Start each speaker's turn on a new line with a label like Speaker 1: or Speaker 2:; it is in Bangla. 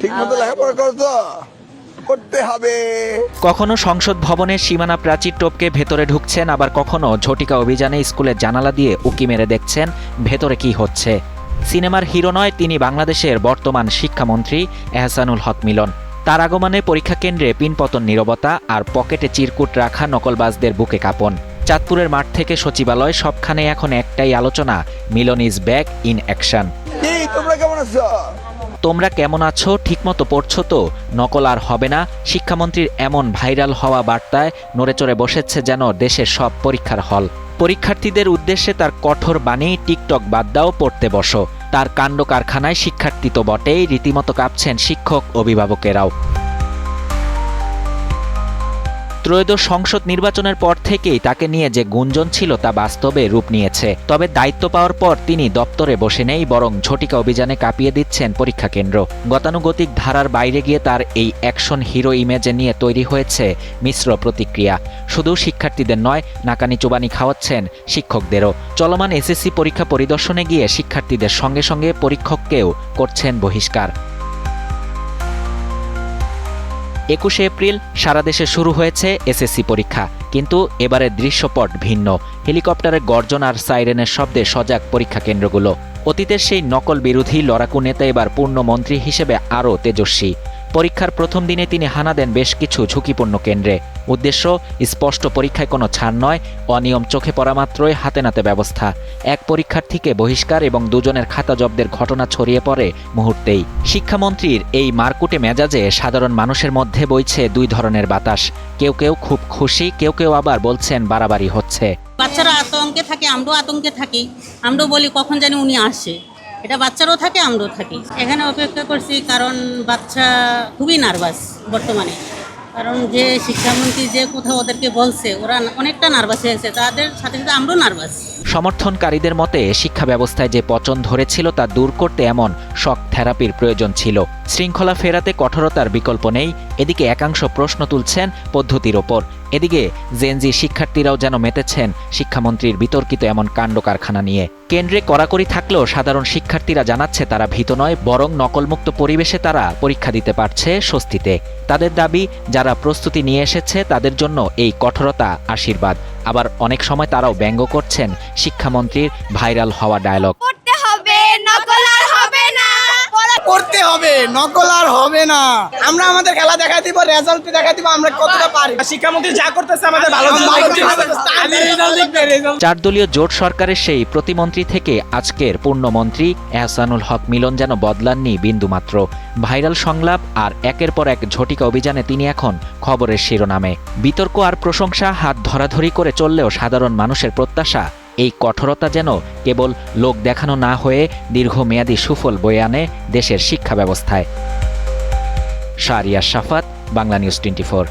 Speaker 1: ঠিকমতো লেখাপড়া করতো করতে হবে।
Speaker 2: কখনো সংসদ ভবনের সীমানা প্রাচীর টপকে ভেতরে ঢুকছেন, আবার কখনো ঝটিকা অভিযানে স্কুলের জানালা দিয়ে উকি মেরে দেখছেন ভেতরে কি হচ্ছে। সিনেমার হিরো নয়, তিনি বাংলাদেশের বর্তমান শিক্ষামন্ত্রী এহসানুল হক মিলন। তার আগমনে পরীক্ষা কেন্দ্রে পিনপতন নীরবতা, আর পকেটে চিরকুট রাখা নকলবাজদের বুকে কাঁপন। চাঁদপুরের মাঠ থেকে সচিবালয়, সবখানে এখন একটাই আলোচনা, মিলন ইজ ব্যাক ইন অ্যাকশন।
Speaker 1: তোমরা কেমন আছো?
Speaker 2: তোমরা কেমন আছো, ঠিকমতো পড়ছো তো? নকল আর হবে না। শিক্ষামন্ত্রীর এমন ভাইরাল হওয়া বার্তায় নড়েচড়ে বসেছে যেন দেশের সব পরীক্ষার হল। পরীক্ষার্থীদের উদ্দেশ্যে তার কঠোর বাণী, টিকটক বাদ দাও, পড়তে বসো। তার কাণ্ড কারখানায় শিক্ষার্থী তো বটেই, রীতিমতো কাঁপছেন শিক্ষক অভিভাবকেরাও। ত্রয়োদশ সংসদ নির্বাচনের পর থেকেই তাকে নিয়ে যে গুঞ্জন ছিল তা বাস্তবে রূপ নিয়েছে। তবে দায়িত্ব পাওয়ার পর তিনি দপ্তরে বসে নেই, বরং ঝটিকা অভিযানে কাঁপিয়ে দিচ্ছেন পরীক্ষা কেন্দ্র। গতানুগতিক ধারার বাইরে গিয়ে তার এই অ্যাকশন হিরো ইমেজে নিয়ে তৈরি হয়েছে মিশ্র প্রতিক্রিয়া। শুধু শিক্ষার্থীদের নয়, নাকানি চুবানি খাওয়াচ্ছেন শিক্ষকদেরও। চলমান এসএসসি পরীক্ষা পরিদর্শনে গিয়ে শিক্ষার্থীদের সঙ্গে সঙ্গে পরীক্ষককেও করছেন বহিষ্কার। 21 এপ্রিল সারা দেশে শুরু হয়েছে এসএসসি পরীক্ষা, কিন্তু এবারের দৃশ্যপট ভিন্ন। হেলিকপ্টারের গর্জন আর সাইরেনের শব্দে সজাগ পরীক্ষা কেন্দ্রগুলো। অতীতের সেই নকল বিরোধী লড়াকু নেতা এবার পূর্ণমন্ত্রী হিসেবে আরও তেজস্বী। পরীক্ষার প্রথম দিনে তিনি হানা দেন বেশ কিছু ঝুঁকিপূর্ণ কেন্দ্রে। উদ্দেশ্য স্পষ্ট, পরীক্ষায় কোনো ছাড় নয়, অনিয়ম চোখে পড়া মাত্রই হাতে নাতে ব্যবস্থা। এক পরীক্ষার্থীকে বহিষ্কার এবং দুজনের খাতা জব্দের ঘটনা ছড়িয়ে পড়ে মুহূর্তেই। শিক্ষামন্ত্রীর এই মারকুটে মেজাজে সাধারণ মানুষের মধ্যে বইছে দুই ধরনের বাতাস। কেউ কেউ খুব খুশি, কেউ কেউ আবার বলছেন বাড়াবাড়ি হচ্ছে।
Speaker 3: বাচ্চারা আতঙ্কে থাকে, আমরাও আতঙ্কে থাকি। আমরাও বলি কখন জানি উনি আসে। এটা বাচ্চারও থাকে, আমরাও থাকি। এখানে অপেক্ষা করছি কারণ বাচ্চা খুবই নার্ভাস বর্তমানে। কারণ যে শিক্ষামন্ত্রী যে কোথাও ওদেরকে বলছে, ওরা অনেকটা নার্ভাস হয়েছে, তাদের সাথে সাথে আমরাও নার্ভাস।
Speaker 2: সমর্থনকারীদের মতে শিক্ষা ব্যবস্থায় যে পচন ধরেছিল তা দূর করতে এমন শক থেরাপির প্রয়োজন ছিল। শৃঙ্খলা ফেরাতে কঠোরতার বিকল্প নেই। এদিকে একাংশ প্রশ্ন তুলছেন পদ্ধতির ওপর, এদিকে জেনজি শিক্ষার্থীরাও যেন মেতেছেন শিক্ষামন্ত্রীর বিতর্কিত এমন কাণ্ড কারখানা নিয়ে। কেন্দ্রে কড়াকড়ি থাকলেও সাধারণ শিক্ষার্থীরা জানাচ্ছে তারা ভীত নয়, বরং নকলমুক্ত পরিবেশে তারা পরীক্ষা দিতে পারছে স্বস্তিতে। তাদের দাবি, যারা প্রস্তুতি নিয়ে এসেছে তাদের জন্য এই কঠোরতা আশীর্বাদ। আবার অনেক সময় তারাও ব্যঙ্গ করছেন শিক্ষামন্ত্রীর ভাইরাল হওয়া ডায়লগ।
Speaker 4: পড়তে হবে, নকল আর হবে না।
Speaker 5: পড়তে হবে, নকল আর হবে না। আমরা আমাদের খেলা দেখা দিব, রেজাল্ট দেখা দিব, আমরা কতটা পারি। শিক্ষামন্ত্রী যা করতেছে আমাদের ভালো জন্য।
Speaker 2: 4 দলীয় জোট সরকারের সেই প্রতিমন্ত্রী থেকে আজকের পূর্ণমন্ত্রী এহসানুল হক মিলন যেন বদলাননি বিন্দুমাত্র। ভাইরাল সংলাপ আর একের পর এক ঝটিকা অভিযানে তিনি এখন খবরের শিরোনামে। বিতর্ক আর প্রশংসা হাত ধরাধরি করে চললেও সাধারণ মানুষের প্রত্যাশা এই কঠোরতা যেন কেবল লোক দেখানো না হয়ে দীর্ঘমেয়াদী সুফল বয়ে আনে দেশের শিক্ষা ব্যবস্থায়। শাহরিয়ার শাফাত, বাংলা নিউজ 24।